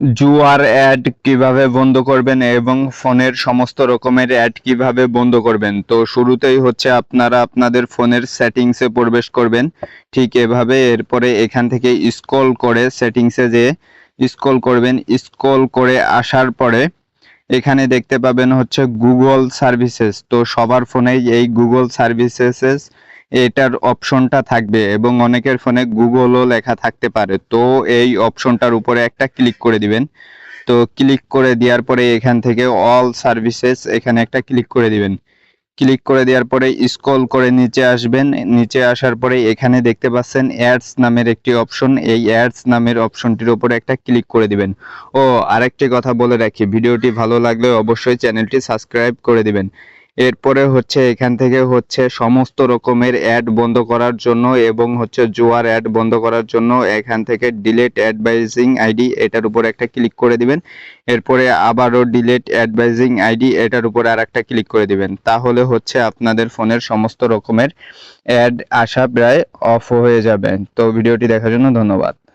জুয়ার অ্যাড কিভাবে বন্ধ করবেন এবং ফোনের সমস্ত রকমের অ্যাড কিভাবে বন্ধ করবেন। তো শুরুতেই হচ্ছে আপনারা আপনাদের ফোনের সেটিংসে প্রবেশ করবেন ঠিক এভাবে। এরপরে এখান থেকে স্ক্রল করে সেটিংসে যেয়ে স্ক্রল করবেন। স্ক্রল করে আসার পরে এখানে দেখতে পাবেন হচ্ছে গুগল সার্ভিসেস। তো সবার ফোনেই এই গুগল সার্ভিসেস এটার অপশনটা থাকবে এবং অনেকের ফোনে গুগলও লেখা থাকতে পারে। তো এই অপশনটার উপরে একটা ক্লিক করে দিবেন। তো ক্লিক করে দেওয়ার পরে এখান থেকে অল সার্ভিসেস এখানে একটা ক্লিক করে দিবেন। ক্লিক করে দেওয়ার পরে স্ক্রল করে নিচে আসবেন। নিচে আসার পরে এখানে দেখতে পাচ্ছেন অ্যাডস নামের একটি অপশন। এই অ্যাডস নামের অপশনটির উপরে একটা ক্লিক করে দিবেন। ও আরেকটি কথা বলে রাখি, ভিডিওটি ভালো লাগলে অবশ্যই চ্যানেলটি সাবস্ক্রাইব করে দিবেন। এরপরে হচ্ছে এখান থেকে হচ্ছে সমস্ত রকমের অ্যাড বন্ধ করার জন্য এবং হচ্ছে জুয়ার অ্যাড বন্ধ করার জন্য এখান থেকে ডিলেট অ্যাডভাইজিং আইডি এটার উপর একটা ক্লিক করে দিবেন। এরপরে আবারও ডিলেট অ্যাডভাইজিং আইডি এটার উপরে আর একটা ক্লিক করে দিবেন। তাহলে হচ্ছে আপনাদের ফোনের সমস্ত রকমের অ্যাড আসা প্রায় অফ হয়ে যাবে। তো ভিডিওটি দেখার জন্য ধন্যবাদ।